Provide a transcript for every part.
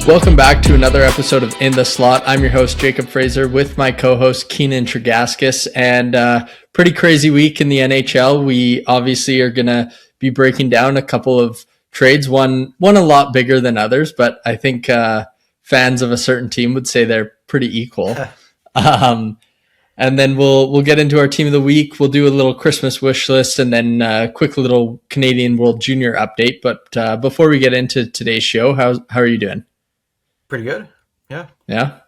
Welcome back to another episode of In the Slot. I'm your host, Jacob Fraser, with my co-host, Keanen Tregaskis, and pretty crazy week in the NHL. We obviously are going to be breaking down a couple of trades, one a lot bigger than others, but I think fans of a certain team would say they're pretty equal. And then we'll get into our team of the week. We'll do a little Christmas wish list and then a quick little Canadian World Junior update. But before we get into today's show, how are you doing? Pretty good. Yeah. Yeah.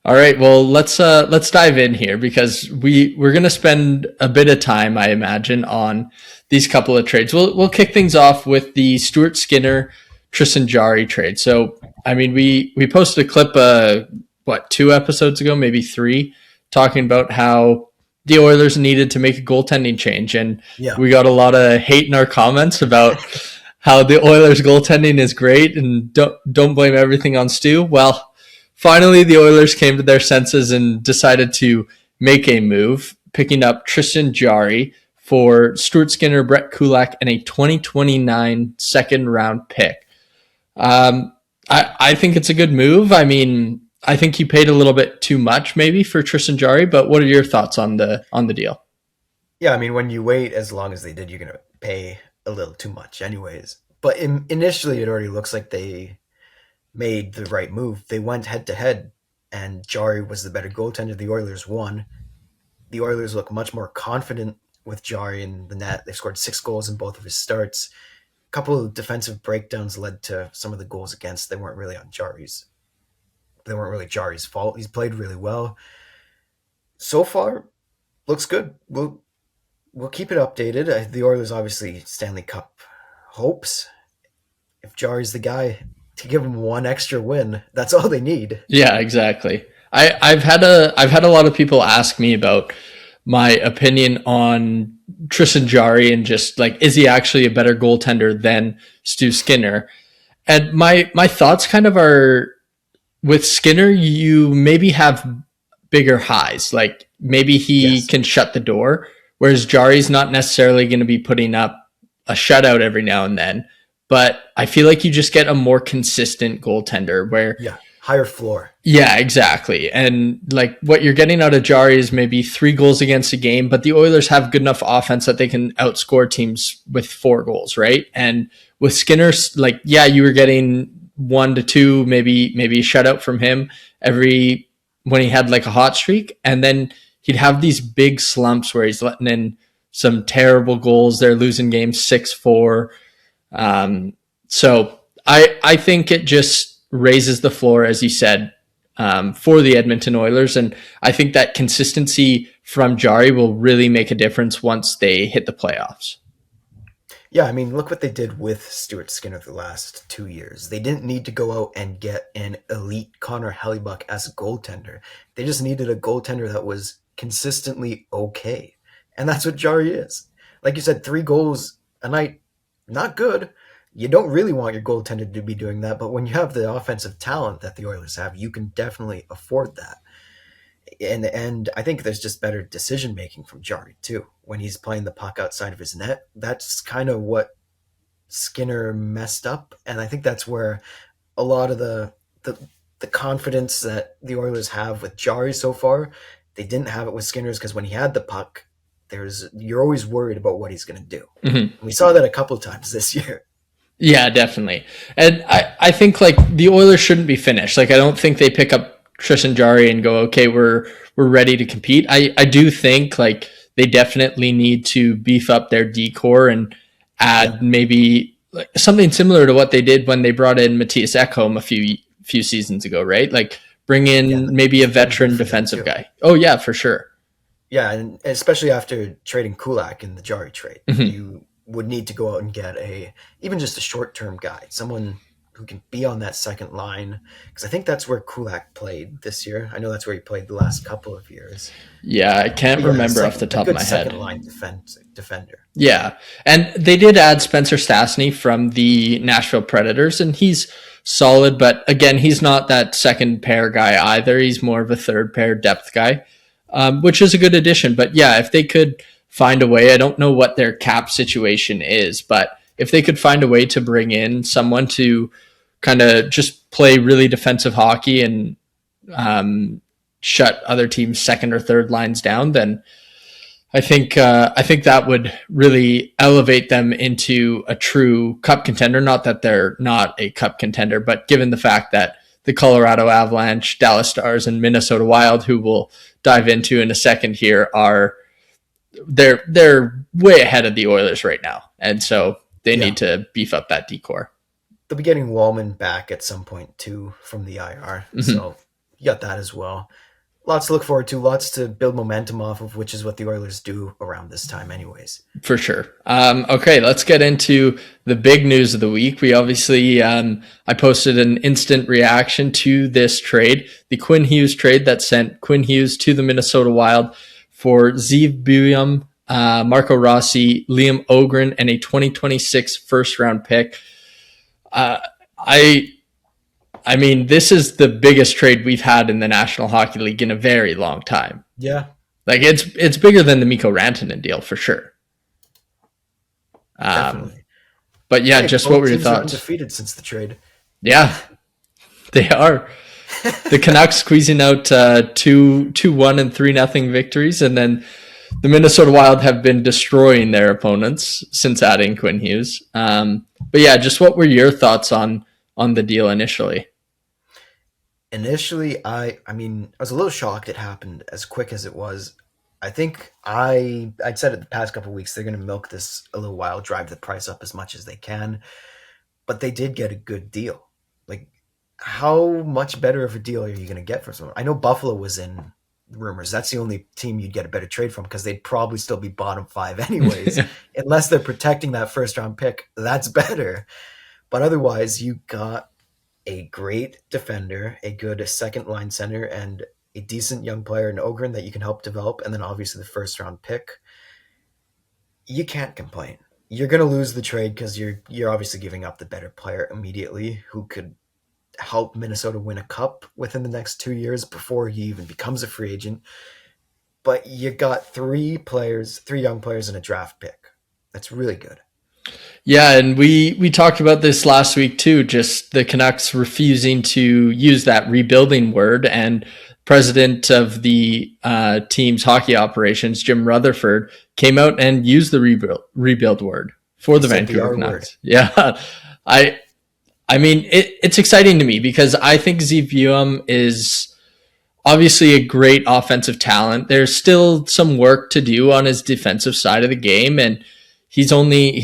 All right. Well, let's dive in here because we're going to spend a bit of time, I imagine, on these couple of trades. We'll kick things off with the Stuart Skinner, Tristan Jarry trade. So, I mean, we posted a clip, 2 episodes ago, maybe 3, talking about how the Oilers needed to make a goaltending change. And we got a lot of hate in our comments about how the Oilers goaltending is great and don't blame everything on Stu. Well, finally the Oilers came to their senses and decided to make a move, picking up Tristan Jarry for Stuart Skinner, Brett Kulak, and a 2029 second round pick. I think it's a good move. I mean, I think you paid a little bit too much maybe for Tristan Jarry, but what are your thoughts on the deal? Yeah, I mean, when you wait as long as they did, you're going to pay a little too much anyways. But initially, it already looks like they made the right move. They went head-to-head, and Jarry was the better goaltender. The Oilers won. The Oilers look much more confident with Jarry in the net. They scored 6 goals in both of his starts. A couple of defensive breakdowns led to some of the goals against. They weren't really Jarry's fault. He's played really well. So far, looks good. We'll keep it updated. The Oilers obviously Stanley Cup hopes. If Jarry's the guy to give them one extra win, that's all they need. Yeah, exactly. I've had a lot of people ask me about my opinion on Tristan Jarry and just like, is he actually a better goaltender than Stu Skinner? And my thoughts kind of are, with Skinner, you maybe have bigger highs. Like maybe he can shut the door, whereas Jarry's not necessarily going to be putting up a shutout every now and then. But I feel like you just get a more consistent goaltender where... Yeah, higher floor. Yeah, exactly. And like what you're getting out of Jarry is maybe 3 goals against a game, but the Oilers have good enough offense that they can outscore teams with 4 goals, right? And with Skinner, like, yeah, you were getting 1 to 2, maybe a shutout from him when he had like a hot streak. And then he'd have these big slumps where he's letting in some terrible goals. They're losing games 6-4. So I think it just raises the floor, as you said, for the Edmonton Oilers. And I think that consistency from Jarry will really make a difference once they hit the playoffs. Yeah, I mean, look what they did with Stuart Skinner the last 2 years. They didn't need to go out and get an elite Connor Hellebuyck as a goaltender. They just needed a goaltender that was consistently okay. And that's what Jarry is. Like you said, 3 goals a night, not good. You don't really want your goaltender to be doing that, but when you have the offensive talent that the Oilers have, you can definitely afford that. And I think there's just better decision-making from Jarry, too. When he's playing the puck outside of his net, that's kind of what Skinner messed up. And I think that's where a lot of the confidence that the Oilers have with Jarry so far, they didn't have it with Skinner's, because when he had the puck, you're always worried about what he's going to do. Mm-hmm. We saw that a couple of times this year. Yeah, definitely. And I think like the Oilers shouldn't be finished. Like I don't think they pick up Tristan Jarry and go, okay, we're ready to compete. I do think like they definitely need to beef up their D-core and add maybe like something similar to what they did when they brought in Matthias Ekholm a few seasons ago, right? Like bring in maybe a veteran defensive guy. Oh yeah, for sure. Yeah, and especially after trading Kulak in the Jarry trade, you would need to go out and get even just a short-term guy, someone who can be on that second line, because I think that's where Kulak played this year. I know that's where he played the last couple of years. Yeah, I can't remember off the top of my head. Second line defender. Yeah, and they did add Spencer Stastny from the Nashville Predators, and he's solid, but again, he's not that second pair guy either. He's more of a third pair depth guy, which is a good addition. But yeah, if they could find a way, I don't know what their cap situation is, but if they could find a way to bring in someone to kind of just play really defensive hockey and um, shut other teams' second or third lines down, then I think that would really elevate them into a true cup contender. Not that they're not a cup contender, but given the fact that the Colorado Avalanche, Dallas Stars, and Minnesota Wild, who we'll dive into in a second here, are they're way ahead of the Oilers right now, and so they Yeah. need to beef up that decor. They'll be getting Wallman back at some point too from the IR. Mm-hmm. So you got that as well. Lots to look forward to, lots to build momentum off of, which is what the Oilers do around this time anyways. For sure. Okay, let's get into the big news of the week. We obviously, I posted an instant reaction to this trade, the Quinn Hughes trade that sent Quinn Hughes to the Minnesota Wild for Zeev Buium, Marco Rossi, Liam Ogren, and a 2026 first round pick. Uh, I I mean, this is the biggest trade we've had in the National Hockey League in a very long time. Yeah, Like it's bigger than the Mikko Rantanen deal for sure. definitely. But yeah, Hey, just both what were your teams are thoughts? undefeated since the trade. Yeah, they are. The Canucks squeezing out 2-1 and 3-0 victories, and then the Minnesota Wild have been destroying their opponents since adding Quinn Hughes. But yeah, just what were your thoughts on the deal initially? Initially, I mean, I was a little shocked it happened as quick as it was. I think I'd said it the past couple of weeks they're going to milk this a little while, drive the price up as much as they can, but they did get a good deal. Like, how much better of a deal are you going to get from someone? I know Buffalo was in rumors. That's the only team you'd get a better trade from because they'd probably still be bottom five anyways, unless they're protecting that first round pick. That's better. But otherwise, you got a great defender, a good second line center, and a decent young player in Ogren that you can help develop, and then obviously the first round pick. You can't complain. You're going to lose the trade because you're obviously giving up the better player immediately, who could help Minnesota win a cup within the next 2 years before he even becomes a free agent. But you got three young players, and a draft pick. That's really good. Yeah, and we talked about this last week too, just the Canucks refusing to use that rebuilding word, and president of the team's hockey operations, Jim Rutherford, came out and used the rebuild word for the Said the Vancouver R Canucks. word. Yeah, I mean it's exciting to me because I think Zevium is obviously a great offensive talent. There's still some work to do on his defensive side of the game, and he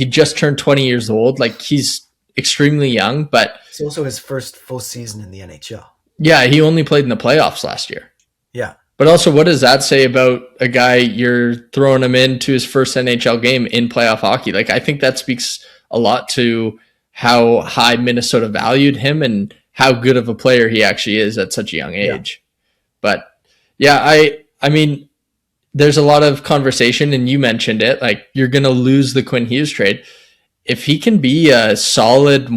just turned 20 years old. Like, he's extremely young, but It's also his first full season in the NHL. yeah, he only played in the playoffs last year. Yeah. But also, what does that say about a guy you're throwing him into his first NHL game in playoff hockey? Like, I think that speaks a lot to how high Minnesota valued him and how good of a player he actually is at such a young age. But yeah, I mean, there's a lot of conversation, and you mentioned it. Like, you're going to lose the Quinn Hughes trade. If he can be a solid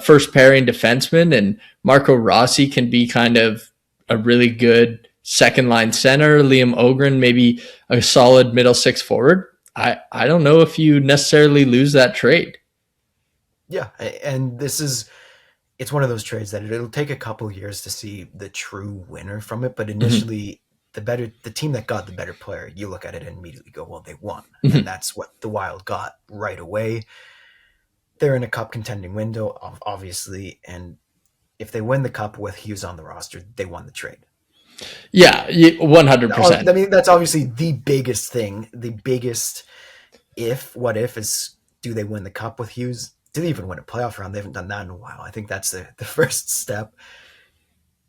first pairing defenseman, and Marco Rossi can be kind of a really good second line center, Liam Ogren maybe a solid middle six forward, I don't know if you necessarily lose that trade. Yeah, and it's one of those trades that it'll take a couple years to see the true winner from it, but initially the team that got the better player, you look at it and immediately go, well, they won. And that's what the Wild got right away. They're in a cup contending window, obviously, and if they win the cup with Hughes on the roster, they won the trade. Yeah, 100%. I mean, that's obviously the biggest thing. The biggest what if is, do they win the cup with Hughes? Do they even win a playoff round? They haven't done that in a while. I think that's the first step.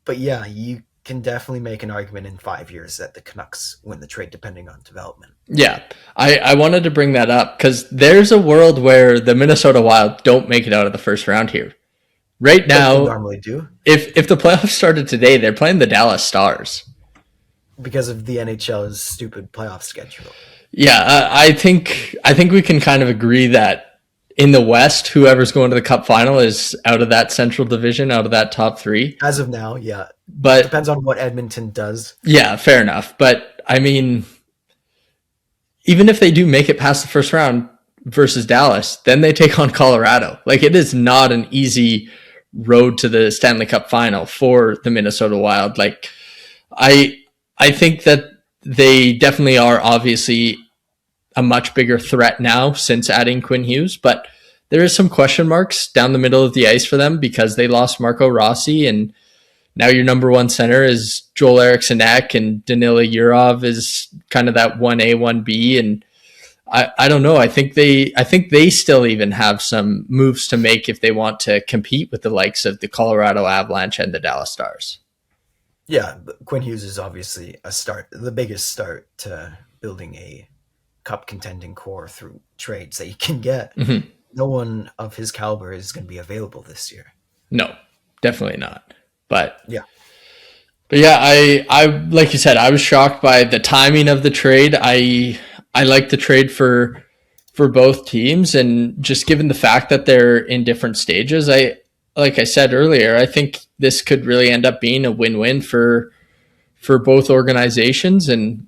But yeah, you can definitely make an argument in 5 years that the Canucks win the trade, depending on development. Yeah, I wanted to bring that up because there's a world where the Minnesota Wild don't make it out of the first round here. Right now, they normally do. If the playoffs started today, they're playing the Dallas Stars because of the NHL's stupid playoff schedule. Yeah, I think we can kind of agree that in the West, whoever's going to the Cup final is out of that Central Division, out of that top three. As of now, yeah. But it depends on what Edmonton does. Yeah, fair enough. But I mean, even if they do make it past the first round, versus Dallas. Then they take on Colorado. Like, it is not an easy road to the Stanley Cup final for the Minnesota Wild. Like, I think that they definitely are obviously a much bigger threat now since adding Quinn Hughes, but there is some question marks down the middle of the ice for them because they lost Marco Rossi, and now your number one center is Joel Eriksson-Ek, and Danila Yurov is kind of that 1A, 1B, and I don't know. I think they still even have some moves to make if they want to compete with the likes of the Colorado Avalanche and the Dallas Stars. Yeah, Quinn Hughes is obviously the biggest start to building a cup contending core through trades that you can get. Mm-hmm. No one of his caliber is going to be available this year. No, definitely not. But yeah, I like you said, I was shocked by the timing of the trade. I like the trade for both teams, and just given the fact that they're in different stages, like I said earlier, I think this could really end up being a win-win for both organizations. And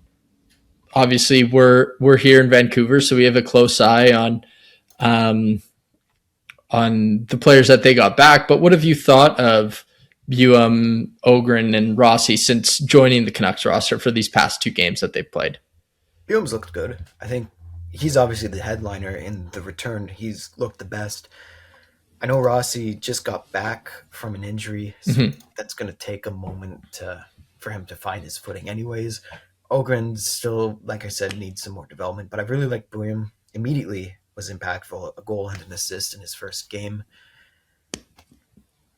obviously we're here in Vancouver, so we have a close eye on the players that they got back. But what have you thought of Ogren and Rossi since joining the Canucks roster for these past two games that they've played? Buum's looked good. I think he's obviously the headliner in the return. He's looked the best. I know Rossi just got back from an injury, so that's going to take a moment for him to find his footing anyways. Ogren still, like I said, needs some more development, but I really like Buum. Immediately was impactful, a goal and an assist in his first game.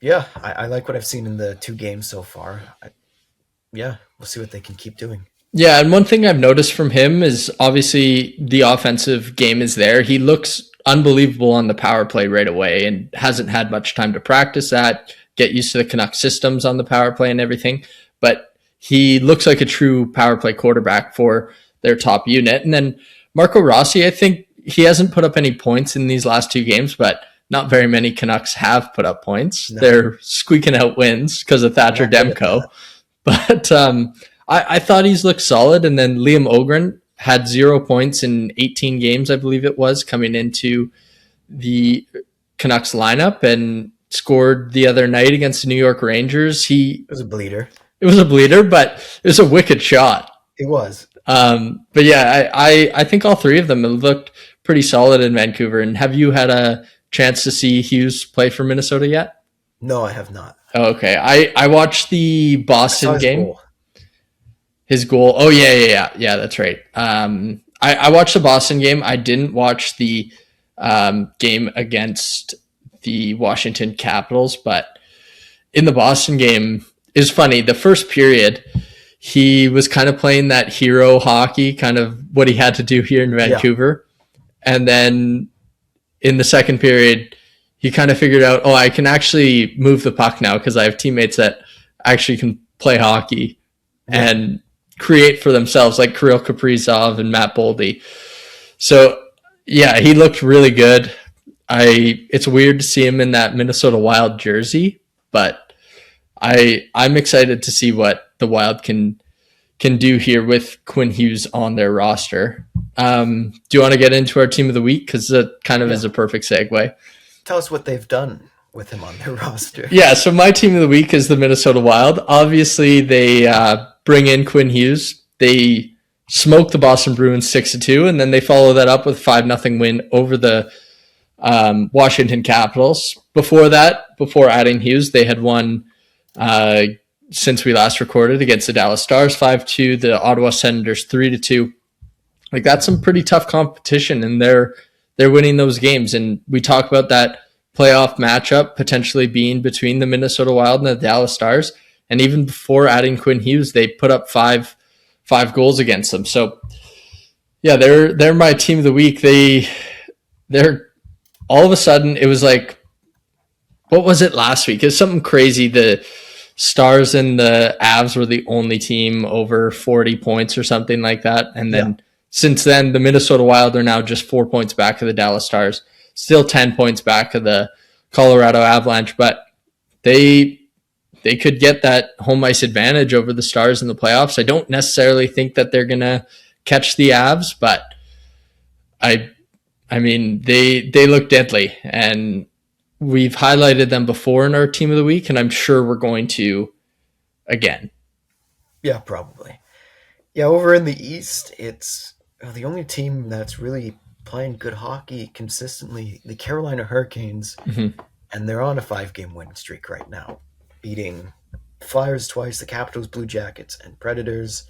Yeah, I like what I've seen in the two games so far. We'll see what they can keep doing. Yeah, and one thing I've noticed from him is obviously the offensive game is there. He looks unbelievable on the power play right away and hasn't had much time to practice that, get used to the Canucks systems on the power play and everything. But he looks like a true power play quarterback for their top unit. And then Marco Rossi, I think he hasn't put up any points in these last two games, but not very many Canucks have put up points. No. They're squeaking out wins because of Thatcher Demko. But I thought he's looked solid. And then Liam Ogren had 0 points in 18 games, I believe it was, coming into the Canucks lineup, and scored the other night against the New York Rangers. It was a bleeder. It was a bleeder, but it was a wicked shot. It was. But yeah, I think all three of them have looked pretty solid in Vancouver. And have you had a chance to see Hughes play for Minnesota yet? No, I have not. Oh, okay. I watched the Boston game. Goal. His goal. Oh, yeah, that's right. I watched the Boston game. I didn't watch the game against the Washington Capitals, but in the Boston game, it was funny. The first period, he was kind of playing that hero hockey, kind of what he had to do here in Vancouver. Yeah. And then in the second period, he kind of figured out, I can actually move the puck now because I have teammates that actually can play hockey and create for themselves, like Kirill Kaprizov and Matt Boldy. So, yeah, he looked really good. It's weird to see him in that Minnesota Wild jersey, but I'm excited to see what the Wild can do here with Quinn Hughes on their roster. Do you want to get into our team of the week? Because that kind of is a perfect segue. Tell us what they've done with him on their roster. Yeah, so my team of the week is the Minnesota Wild. Obviously, they bring in Quinn Hughes. They smoke the Boston Bruins 6-2, and then they follow that up with a 5-0 win over the Washington Capitals. Before that, before adding Hughes, they had won since we last recorded against the Dallas Stars 5-2, the Ottawa Senators 3-2. Like, that's some pretty tough competition, and they're winning those games. And we talk about that playoff matchup potentially being between the Minnesota Wild and the Dallas Stars. And even before adding Quinn Hughes, they put up five goals against them. So yeah, they're my team of the week. They're all of a sudden, it was like, what was it last week? It was something crazy. The Stars and the Avs were the only team over 40 points or something like that. And then since then, the Minnesota Wild are now just 4 points back of the Dallas Stars, still 10 points back of the Colorado Avalanche, but they could get that home ice advantage over the Stars in the playoffs. I don't necessarily think that they're going to catch the Avs, but I mean, they look deadly, and we've highlighted them before in our team of the week, and I'm sure we're going to again. Yeah, probably. Yeah, over in the East, it's the only team that's really playing good hockey consistently, the Carolina Hurricanes, Mm-hmm. and they're on a 5-game winning streak right now, beating Flyers twice, the Capitals, Blue Jackets, and Predators.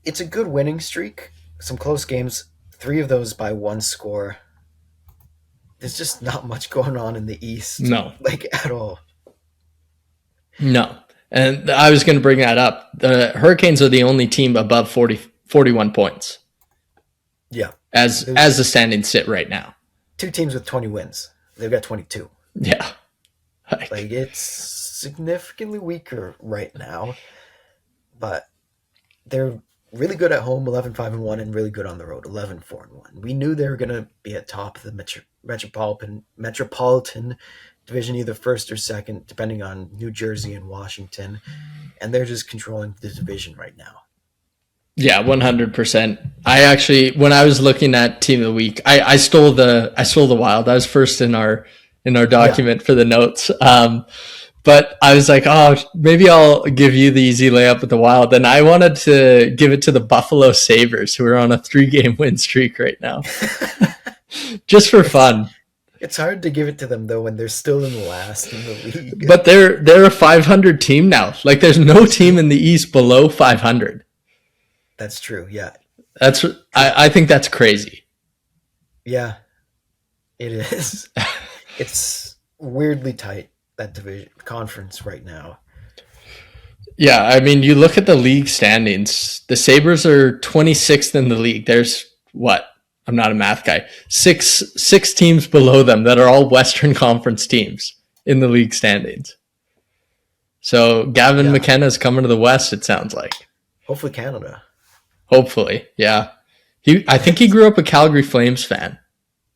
It's a good winning streak. Some close games, 3 of those by 1 score. There's just not much going on in the East, No, like at all. no. And I was going to bring that up. The Hurricanes are the only team above 41 points Yeah. as the standings sit right now. 2 teams with 20 wins. They've got 22. Yeah. Like, it's significantly weaker right now, but they're really good at home, 11-5-1, and really good on the road, 11-4-1. We knew they were going to be at top of the metropolitan division, either first or second, depending on New Jersey and Washington, and they're just controlling the division right now. Yeah, 100%. I actually, when I was looking at team of the week, I stole the Wild. I was first in our document for the notes. But I was like, oh, maybe I'll give you the easy layup with the Wild. And I wanted to give it to the Buffalo Sabres, who are on a 3-game win streak right now, just for fun. It's hard to give it to them though when they're still in last in the league. But they're a 500 team now. Like, there's no team in the East below 500. That's true. Yeah. I think that's crazy. Yeah, it is. It's weirdly tight, that division conference right now. Yeah, I mean, you look at the league standings. The Sabres are 26th in the league. There's what? I'm not a math guy. Six teams below them that are all Western Conference teams in the league standings. So Gavin McKenna's coming to the West, it sounds like. Hopefully Canada. Hopefully, yeah. I think he grew up a Calgary Flames fan.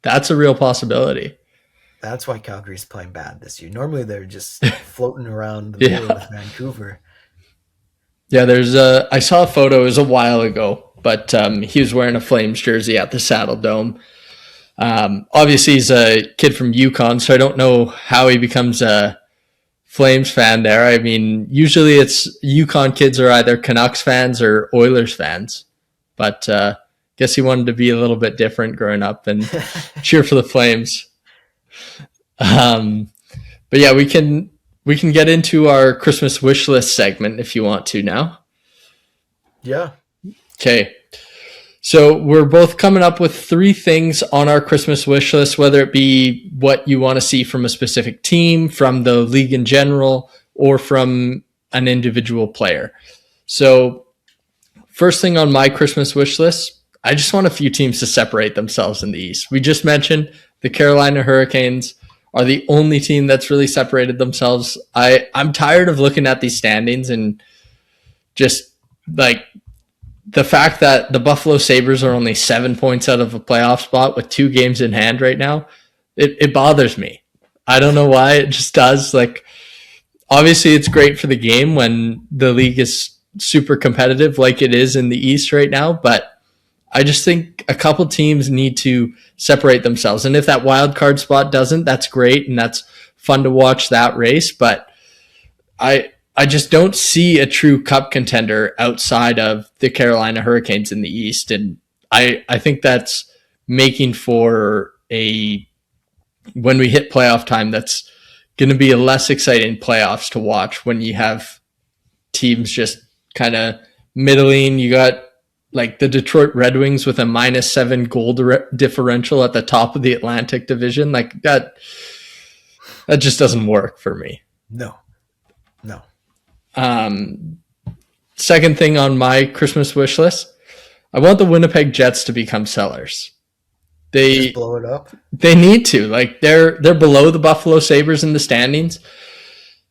That's a real possibility. That's why Calgary's playing bad this year. Normally they're just floating around the middle with Vancouver. Yeah, I saw a photo, it was a while ago, but he was wearing a Flames jersey at the Saddle Dome. Obviously, he's a kid from Yukon, so I don't know how he becomes a Flames fan there. I mean, usually it's Yukon kids are either Canucks fans or Oilers fans, but guess he wanted to be a little bit different growing up and cheer for the Flames. But yeah, we can get into our Christmas wish list segment if you want to now. Yeah. Okay. So we're both coming up with 3 things on our Christmas wish list, whether it be what you want to see from a specific team, from the league in general, or from an individual player. So first thing on my Christmas wish list, I just want a few teams to separate themselves in the East. We just mentioned the Carolina Hurricanes are the only team that's really separated themselves. I'm tired of looking at these standings and just like the fact that the Buffalo Sabres are only 7 points out of a playoff spot with 2 games in hand right now. It bothers me. I don't know why. It just does. Like, obviously it's great for the game when the league is super competitive like it is in the East right now, but I just think a couple teams need to separate themselves. And if that wild card spot doesn't, that's great. And that's fun to watch that race. But I just don't see a true cup contender outside of the Carolina Hurricanes in the East. And I think that's making for when we hit playoff time, that's going to be a less exciting playoffs to watch when you have teams just kind of middling. You got like the Detroit Red Wings with a -7 goal differential at the top of the Atlantic Division. Like that just doesn't work for me. No. Second thing on my Christmas wish list, I want the Winnipeg Jets to become sellers. They just blow it up. They need to. Like they're below the Buffalo Sabres in the standings,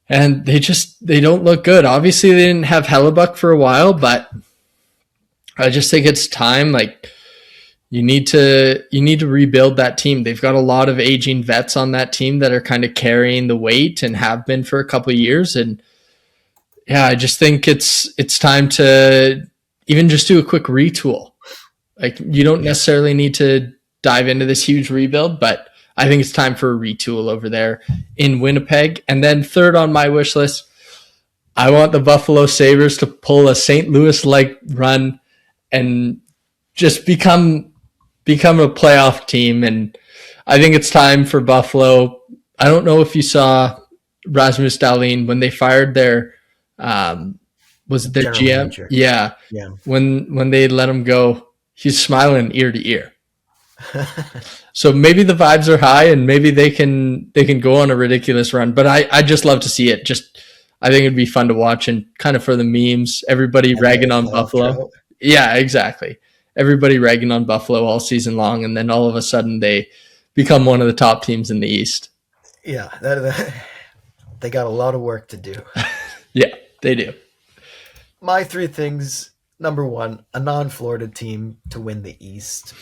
and they don't look good. Obviously, they didn't have Hellebuck for a while, but I just think it's time. Like you need to rebuild that team. They've got a lot of aging vets on that team that are kind of carrying the weight and have been for a couple of years. And yeah, I just think it's time to even just do a quick retool. Like, you don't necessarily need to dive into this huge rebuild, but I think it's time for a retool over there in Winnipeg. And then third on my wish list, I want the Buffalo Sabres to pull a St. Louis-like run and just become a playoff team. And I think it's time for Buffalo. I don't know if you saw Rasmus Dahlin when they fired their was it their General GM? manager. Yeah. Yeah. When they let him go, he's smiling ear to ear. So maybe the vibes are high and maybe they can go on a ridiculous run. But I just love to see it. Just I think it'd be fun to watch and kind of for the memes, everybody And ragging their on playoff Buffalo. drought. Yeah, exactly. Everybody ragging on Buffalo all season long, and then all of a sudden they become one of the top teams in the East. Yeah, they got a lot of work to do. Yeah, they do. My three things. Number one, a non-Florida team to win the East.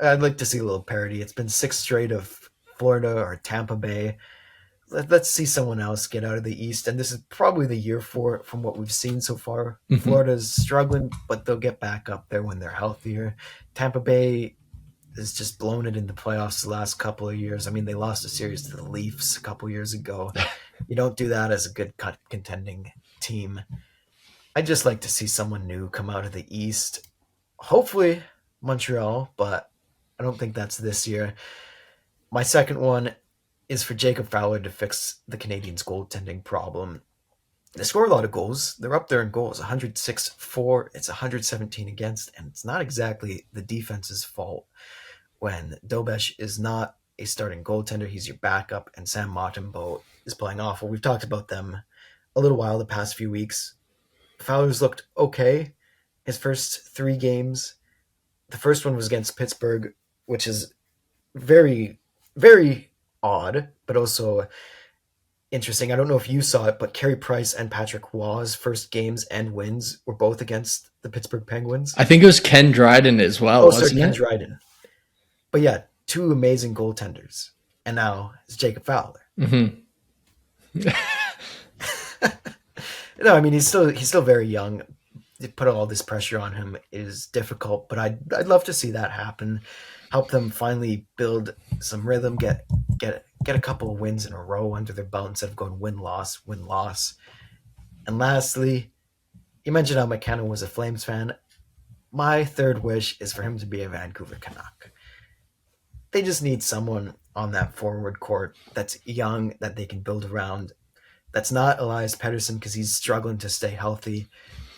I'd like to see a little parity. It's been 6 straight of Florida or Tampa Bay. Let's see someone else get out of the East, and this is probably the year for it from what we've seen so far. Mhm. Florida's struggling, but they'll get back up there when they're healthier. Tampa Bay has just blown it in the playoffs the last couple of years. I mean, they lost a series to the Leafs a couple of years ago. You don't do that as a good contending team. I'd just like to see someone new come out of the East. Hopefully Montreal, but I don't think that's this year. My second one is for Jacob Fowler to fix the Canadiens' goaltending problem. They score a lot of goals. They're up there in goals, 106 for, it's 117 against, and it's not exactly the defense's fault when Dobesh is not a starting goaltender. He's your backup, and Sam Montembeault is playing awful. We've talked about them a little while the past few weeks. Fowler's looked okay his first 3 games. The first one was against Pittsburgh, which is very, very odd, but also interesting. I don't know if you saw it, but Carey Price and Patrick Waugh's first games and wins were both against the Pittsburgh Penguins. I think it was Ken Dryden as well, wasn't Ken it? Dryden. But yeah, 2 amazing goaltenders. And now it's Jacob Fowler. Mm-hmm. No, I mean he's still very young. To put all this pressure on him is difficult, but I'd love to see that happen. Help them finally build some rhythm, get a couple of wins in a row under their belt instead of going win-loss, win-loss. And lastly, you mentioned how McKenna was a Flames fan. My third wish is for him to be a Vancouver Canuck. They just need someone on that forward court that's young, that they can build around. That's not Elias Pettersson because he's struggling to stay healthy,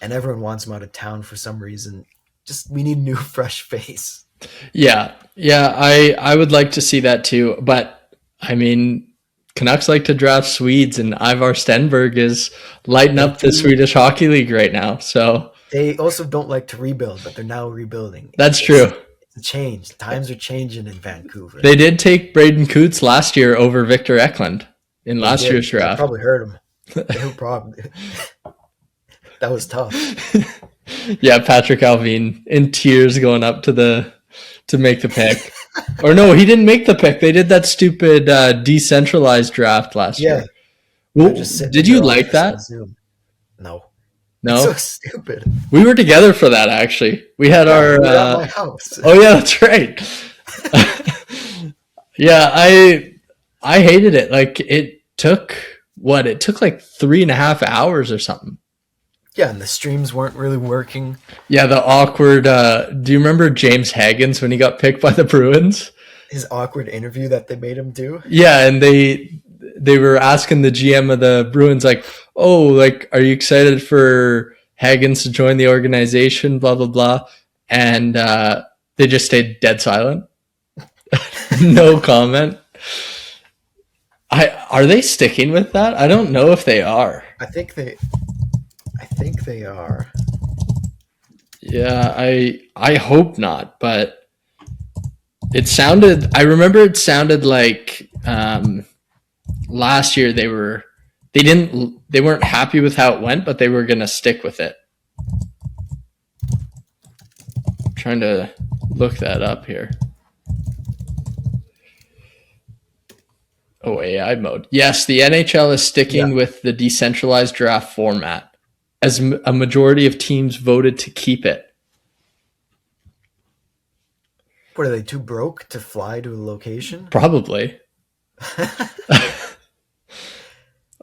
and everyone wants him out of town for some reason. Just we need a new, fresh face. Yeah, I would like to see that too. But I mean, Canucks like to draft Swedes, and Ivar Stenberg is lighting up the Swedish Hockey League right now. So they also don't like to rebuild, but they're now rebuilding. That's true. It's a change. Times are changing in Vancouver. They did take Braden Coots last year over Victor Eklund in last year's draft. They probably heard him. They probably. That was tough. Yeah, Patrick Alvin in tears going up to make the pick. Or no, he didn't make the pick. They did that stupid decentralized draft last year. Well, did you like that? No. No? It's so stupid. We were together for that, actually. We had our... at my house. Oh, yeah, that's right. Yeah, I hated it. Like, it took like 3.5 hours or something. Yeah, and the streams weren't really working. Yeah, the awkward... do you remember James Haggins when he got picked by the Bruins? His awkward interview that they made him do? Yeah, and they were asking the GM of the Bruins, like, oh, like, are you excited for Haggins to join the organization, blah, blah, blah. And they just stayed dead silent. No comment. Are they sticking with that? I don't know if they are. I think they are. Yeah, I hope not, but I remember it sounded like last year they weren't happy with how it went, but they were going to stick with it. I'm trying to look that up here. Oh, AI mode. Yes, the NHL is sticking with the decentralized draft format, as a majority of teams voted to keep it. What are they, too broke to fly to a location? Probably.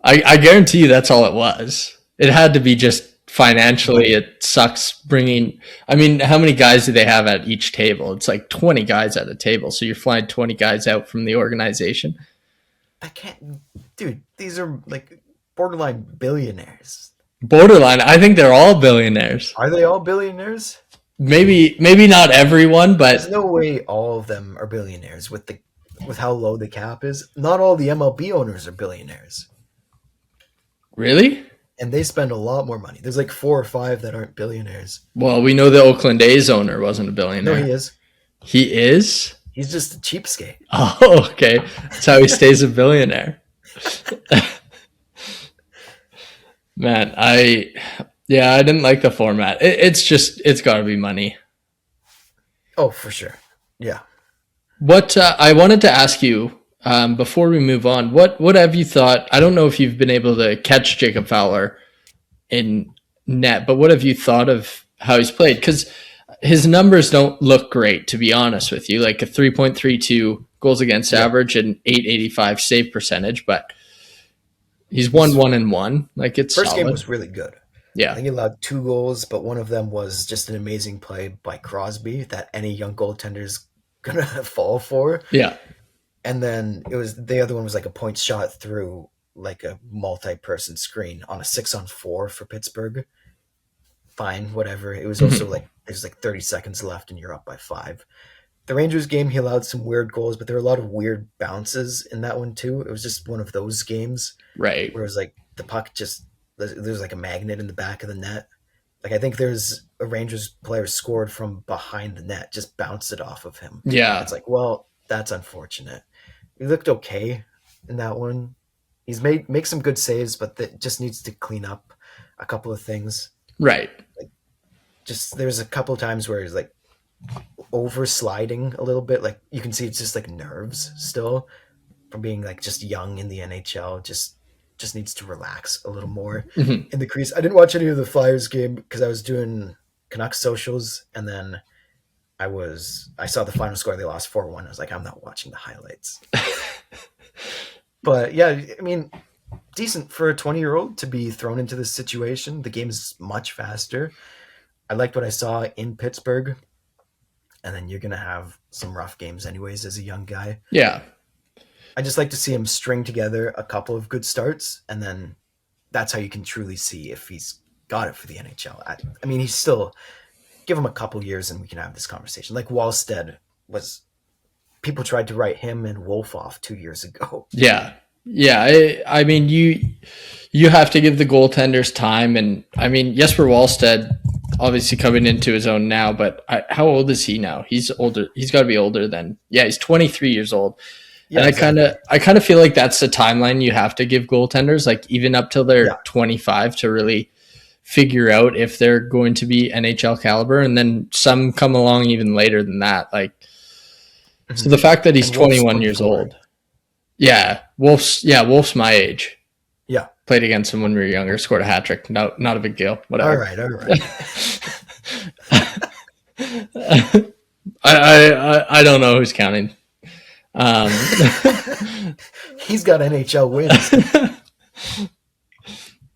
I guarantee you that's all it was. It had to be just financially. No, It sucks bringing. I mean, how many guys do they have at each table? It's like 20 guys at a table. So you're flying 20 guys out from the organization. I can't, dude. These are like borderline billionaires. Borderline. I think they're all billionaires. Are they all billionaires? Maybe not everyone, There's but no way all of them are billionaires with how low the cap is. Not all the MLB owners are billionaires, really? and they spend a lot more money. There's like 4 or 5 that aren't billionaires. Well, we know the Oakland A's owner wasn't a No, billionaire. he is. He is? He's just a cheapskate. Oh, okay. That's how he stays a billionaire. Man, I didn't like the format. It's got to be money. Oh, for sure. Yeah. What I wanted to ask you before we move on, what have you thought? I don't know if you've been able to catch Jacob Fowler in net, but what have you thought of how he's played? Because his numbers don't look great, to be honest with you. Like a 3.32 goals against average and 885 save percentage, but he's 1-1-1. Like it's First solid. game was really good. I Yeah. think he allowed 2 goals, but one of them was just an amazing play by Crosby that any young goaltender's gonna fall for. Yeah. And then it was the other one was like a point shot through like a multi-person screen on a 6-on-4 for Pittsburgh. Fine, whatever. It was also like there's like 30 seconds left and you're up by 5. The Rangers game, he allowed some weird goals, but there were a lot of weird bounces in that one too. It was just one of those games Right. where it was like the puck just there's like a magnet in the back of the net. Like I think there's a Rangers player scored from behind the net, just bounced it off of him. Yeah. It's like, well, that's unfortunate. He looked okay in that one. He's make some good saves, but that just needs to clean up a couple of things. Right. Just there's a couple of times where he's like over sliding a little bit. Like you can see it's just like nerves still from being like just young in the NHL. Just needs to relax a little more in the crease. I didn't watch any of the Flyers game because I was doing Canucks socials, and then I saw the final score. They lost 4-1. I was like, I'm not watching the highlights. But yeah, I mean, decent for a 20-year-old to be thrown into this situation. The game is much faster. I liked what I saw in Pittsburgh. And then you're going to have some rough games anyways as a young guy. Yeah. I just like to see him string together a couple of good starts, and then that's how you can truly see if he's got it for the NHL. I mean, he's still give him a couple years and we can have this conversation. Like Wallstead was, people tried to write him and Wolf off 2 years ago. Yeah. Yeah. I mean, you have to give the goaltenders time. And I mean, Jesper Wallstead obviously coming into his own now, but how old is he now? He's older. He's got to be older than, he's 23 years old. Yeah, and exactly. I kind of feel like that's the timeline you have to give goaltenders, like even up till they're 25 to really figure out if they're going to be NHL caliber. And then some come along even later than that. Like, so the fact that he's 21 years old. Yeah. Wolf's my age. Yeah. Played against him when we were younger, scored a hat trick. No, not a big deal. Whatever. All right. I don't know who's counting. He's got NHL wins.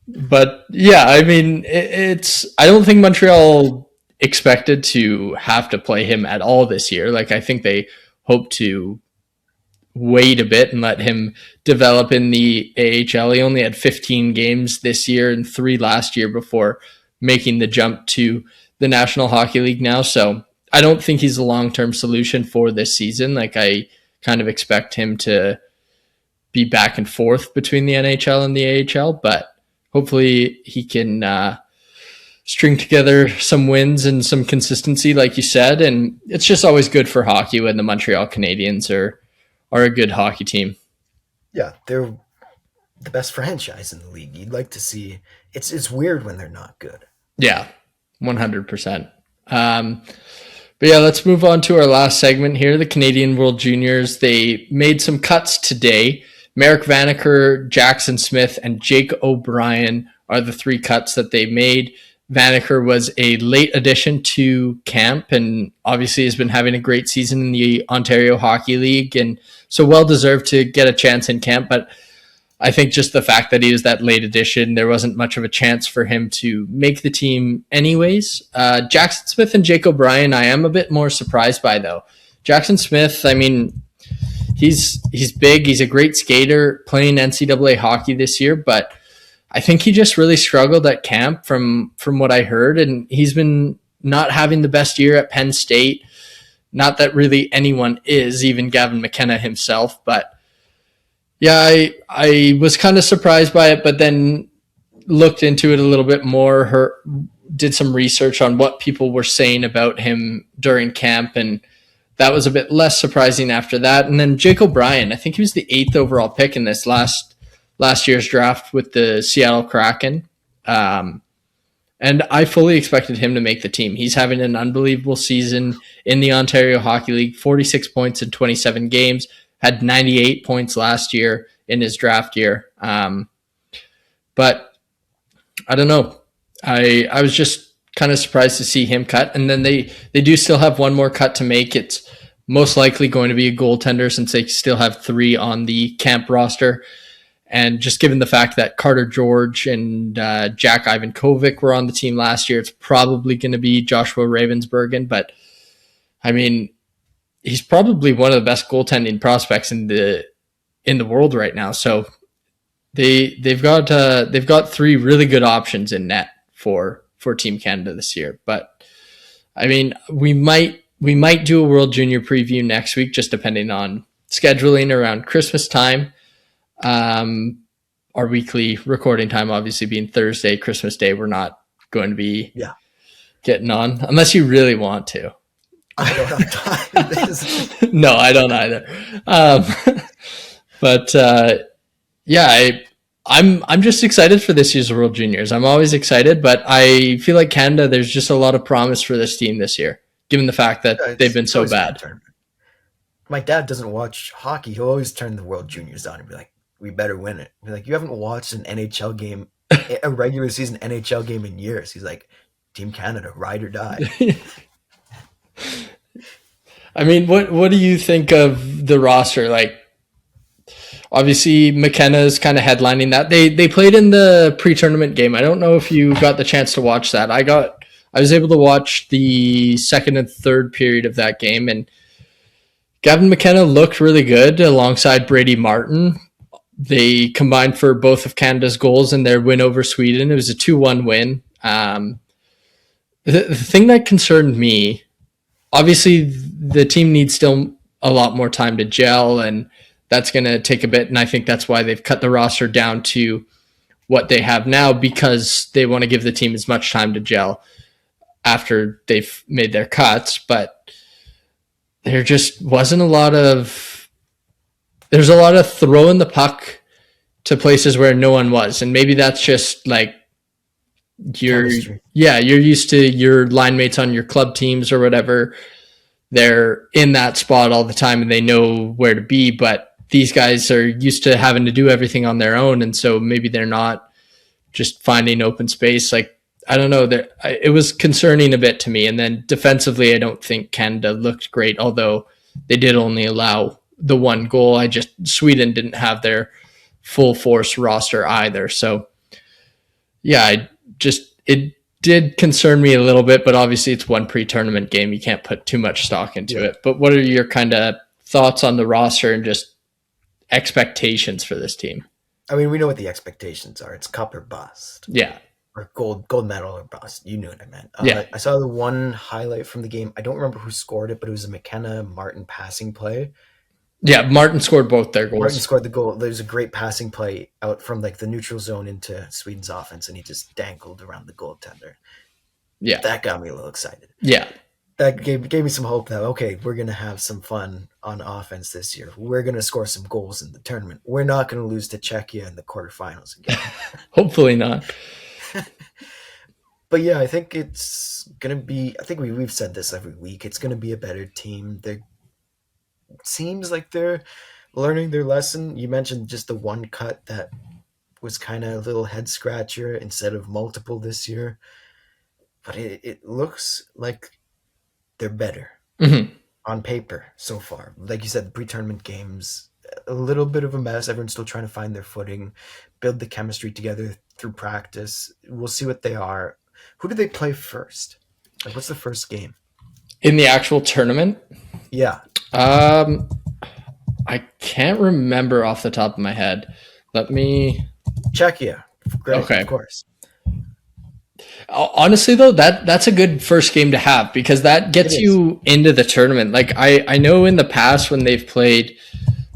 But yeah, I mean, I don't think Montreal expected to have to play him at all this year. Like, I think they hope to wait a bit and let him develop in the AHL. He only had 15 games this year and 3 last year before making the jump to the National Hockey League now. So I don't think he's a long-term solution for this season. Like, I kind of expect him to be back and forth between the NHL and the AHL, but hopefully he can string together some wins and some consistency, like you said. And it's just always good for hockey when the Montreal Canadiens are a good hockey team. Yeah, they're the best franchise in the league. You'd like to see. It's weird when they're not good. Yeah, 100%. But yeah, let's move on to our last segment here. The Canadian World Juniors, they made some cuts today. Merrick Vanacker, Jackson Smith, and Jake O'Brien are the 3 cuts that they made. Vanaker was a late addition to camp and obviously has been having a great season in the Ontario Hockey League, and so well deserved to get a chance in camp. But I think just the fact that he was that late addition, there wasn't much of a chance for him to make the team anyways. Jackson Smith and Jake O'Brien, I am a bit more surprised by, though. Jackson Smith, I mean, he's big. He's a great skater playing NCAA hockey this year, but I think he just really struggled at camp from what I heard, and he's been not having the best year at Penn State. Not that really anyone is, even Gavin McKenna himself, but yeah, I was kind of surprised by it, but then looked into it a little bit more. Did some research on what people were saying about him during camp, and that was a bit less surprising after that. And then Jake O'Brien, I think he was the 8th overall pick in this last year's draft with the Seattle Kraken. And I fully expected him to make the team. He's having an unbelievable season in the Ontario Hockey League, 46 points in 27 games, had 98 points last year in his draft year. But I don't know. I was just kind of surprised to see him cut. And then they do still have one more cut to make. It's most likely going to be a goaltender since they still have 3 on the camp roster. And just given the fact that Carter George and Jack Ivankovic were on the team last year, it's probably going to be Joshua Ravensbergen. But I mean, he's probably one of the best goaltending prospects in the world right now. So they've got 3 really good options in net for Team Canada this year. But I mean, we might do a World Junior preview next week, just depending on scheduling around Christmas time. Our weekly recording time obviously being Thursday, Christmas Day, we're not going to be getting on unless you really want to. I don't have time for this. No, I don't either. But I'm just excited for this year's World Juniors. I'm always excited, but I feel like Canada, there's just a lot of promise for this team this year, given the fact that they've been so bad. My dad doesn't watch hockey. He'll always turn the World Juniors on and be like, we better win it. Be like, you haven't watched an NHL game, a regular season NHL game in years. He's like, Team Canada, ride or die. I mean, what do you think of the roster? Like, obviously McKenna's kind of headlining that. They played in the pre-tournament game. I don't know if you got the chance to watch that. I was able to watch the second and third period of that game, and Gavin McKenna looked really good alongside Brady Martin. They combined for both of Canada's goals in their win over Sweden. It was a 2-1 win. The thing that concerned me, obviously the team needs still a lot more time to gel, and that's going to take a bit. And I think that's why they've cut the roster down to what they have now, because they want to give the team as much time to gel after they've made their cuts. But there just wasn't there's a lot of throwing the puck to places where no one was. And maybe that's just like you're used to your line mates on your club teams or whatever. They're in that spot all the time and they know where to be, but these guys are used to having to do everything on their own. And so maybe they're not just finding open space. Like, I don't know, it was concerning a bit to me. And then defensively, I don't think Canada looked great, although they did only allow the 1 goal. Sweden didn't have their full force roster either. So yeah, it did concern me a little bit, but obviously it's one pre-tournament game. You can't put too much stock into it. But what are your kind of thoughts on the roster and just expectations for this team? I mean, we know what the expectations are. It's cup or bust. Yeah. Or gold medal or bust. You knew what I meant. Yeah. I saw the one highlight from the game. I don't remember who scored it, but it was a McKenna-Martin passing play. Yeah, Martin scored both their goals. Martin scored the goal. There's a great passing play out from like the neutral zone into Sweden's offense, and he just dangled around the goaltender. Yeah. That got me a little excited. Yeah. That gave me some hope that, okay, we're going to have some fun on offense this year. We're going to score some goals in the tournament. We're not going to lose to Czechia in the quarterfinals again. Hopefully not. But yeah, I think it's going to be, I think we've said this every week, it's going to be a better team. It seems like they're learning their lesson. You mentioned just the one cut that was kind of a little head scratcher instead of multiple this year. but it looks like they're better Mhm. on paper so far. Like you said, the pre-tournament games, a little bit of a mess. Everyone's still trying to find their footing, build the chemistry together through practice. We'll see what they are. Who do they play first? Like, what's the first game? In the actual tournament, Yeah, um, I can't remember off the top of my head. Let me. Czechia. Great, of Okay. course. Honestly, though, that's a good first game to have because that It gets is. you into the tournament. Like I know in the past when they've played,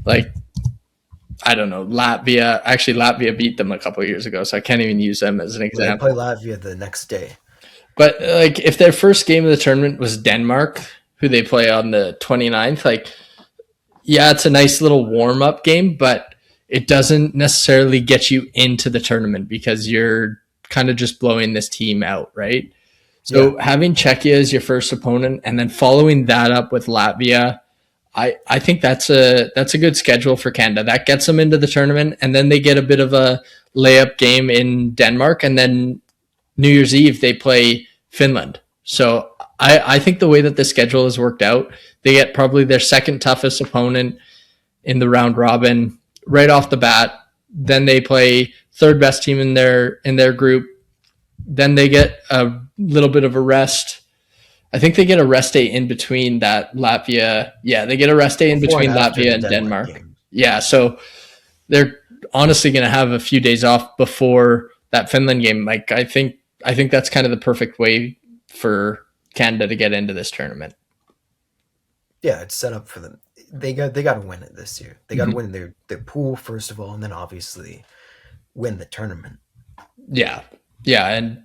like, I don't know, Latvia. Actually, Latvia beat them a couple of years ago, so I can't even use them as an Well, they play example. Latvia the next day. But like, if their first game of the tournament was Denmark, who they play on the 29th, like, yeah, it's a nice little warm up game, but it doesn't necessarily get you into the tournament because you're kind of just blowing this team out, right? Yeah, So having Czechia as your first opponent and then following that up with Latvia, I think that's a good schedule for Canada. That gets them into the tournament, and then they get a bit of a layup game in Denmark, and then New Year's Eve they play Finland. So I think the way that the schedule is worked out, they get probably their second toughest opponent in the round robin right off the bat. Then they play third best team in their group. Then they get a little bit of a rest. I think they get a rest day in between that Latvia. Yeah, they get a rest day in before and between after Latvia the and Denmark Denmark. game. Yeah, so they're honestly going to have a few days off before that Finland game. Like I think that's kind of the perfect way for Canada to get into this tournament. Yeah, it's set up for them. They got to win it this year. They got to Mhm. win their pool first of all, and then obviously win the tournament. Yeah, yeah, and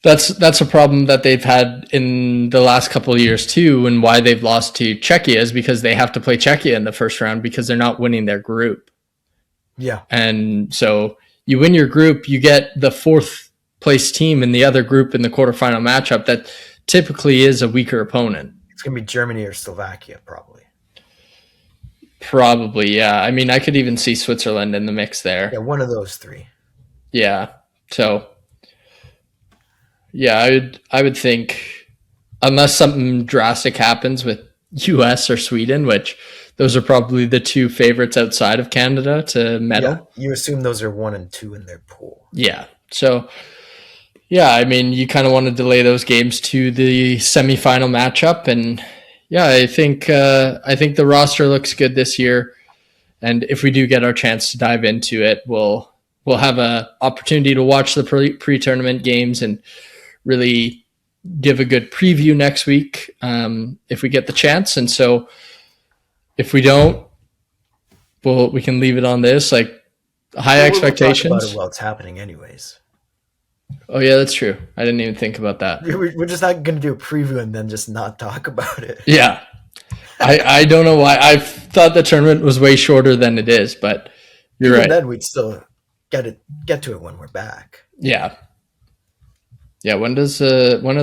that's a problem that they've had in the last couple of years too, and why they've lost to Czechia is because they have to play Czechia in the first round because they're not winning their group. Yeah, And so you win your group, you get the fourth place team in the other group in the quarterfinal matchup that typically is a weaker opponent. it's gonna be Germany or Slovakia probably. Probably, yeah. I mean, I could even see Switzerland in the mix there. Yeah, one of those three. Yeah. So, yeah, I would think unless something drastic happens with US or Sweden, which those are probably the two favorites outside of Canada to Yeah, medal. you assume those are 1 and 2 in their pool. Yeah. So, yeah, I mean, you kind of want to delay those games to the semifinal matchup, and yeah, I think the roster looks good this year, and if we do get our chance to dive into it, we'll have a opportunity to watch the pre-tournament games and really give a good preview next week if we get the chance. And so, if we don't, we can leave it on this like high We'll talk about it expectations. while it's happening, anyways. Oh yeah, that's true. I didn't even think about that. We're just not gonna do a preview and then just not talk about it. Yeah, I don't know why. I thought the tournament was way shorter than it is, but you're Even right. then, we'd still get to it when we're back. Yeah. Yeah, when are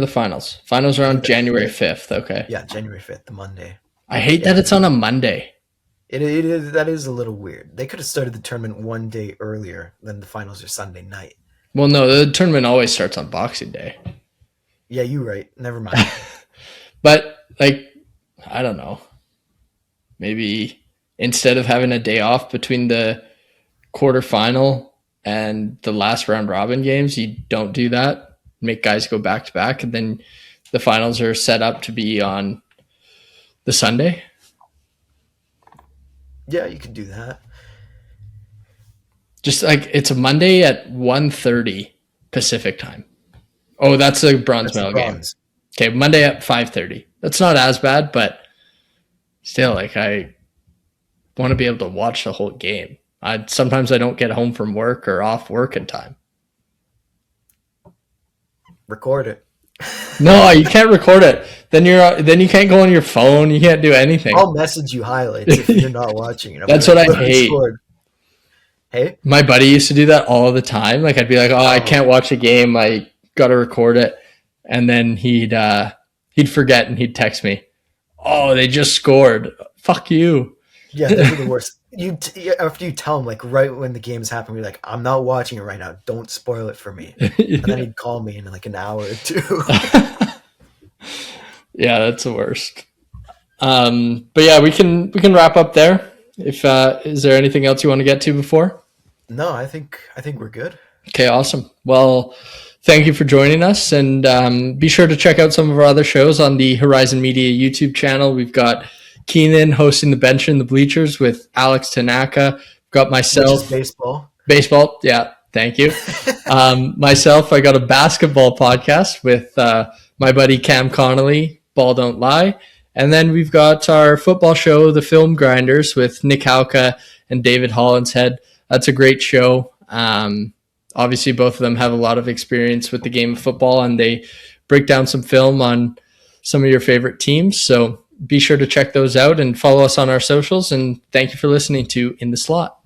the finals? Finals are on January 5th. Okay. Yeah, January 5th, the Monday. I hate Yeah, that it's on a Monday. it is. That is a little weird. They could have started the tournament one day earlier than the finals are Sunday night. Well, no, the tournament always starts on Boxing Day. Yeah, you're right. Never mind. But like I don't know. Maybe instead of having a day off between the quarterfinal and the last round robin games, you don't do that. Make guys go back to back, and then the finals are set up to be on the Sunday. Yeah, you could do that. Just like it's a Monday at 1:30 Pacific time. Oh, that's a bronze That's the medal game. bronze. Okay, Monday at 5:30. That's not as bad, but still, like I want to be able to watch the whole game. Sometimes I don't get home from work or off work in time. Record it. No, you can't record it. Then you can't go on your phone. You can't do anything. I'll message you highlights if you're not watching it. That's what I Look who hate. scored. Hey, My buddy used to do that all the time. Like I'd be like, "Oh, I can't watch a game. I got to record it," and then he'd forget and he'd text me, "Oh, they just scored. Fuck you." Yeah, those are the worst. After you tell him like right when the game's happening, you're like, I'm not watching it right now. Don't spoil it for me. And then Yeah. he'd call me in like an hour or two. Yeah, that's the worst. But yeah, we can wrap up there. If is there anything else you want to get to before? No, I think we're good. Okay, awesome. Well, thank you for joining us, and be sure to check out some of our other shows on the Horizon Media YouTube channel. We've got Keenan hosting the Bench in the Bleachers with Alex Tanaka. We've got Which is myself, baseball. baseball. Yeah, thank you. Myself, I got a basketball podcast with my buddy Cam Connolly, Ball Don't Lie. And then we've got our football show, The Film Grinders, with Nick Hauka and David Hollinshead. That's a great show. Obviously, both of them have a lot of experience with the game of football, and they break down some film on some of your favorite teams. So be sure to check those out and follow us on our socials. And thank you for listening to In the Slot.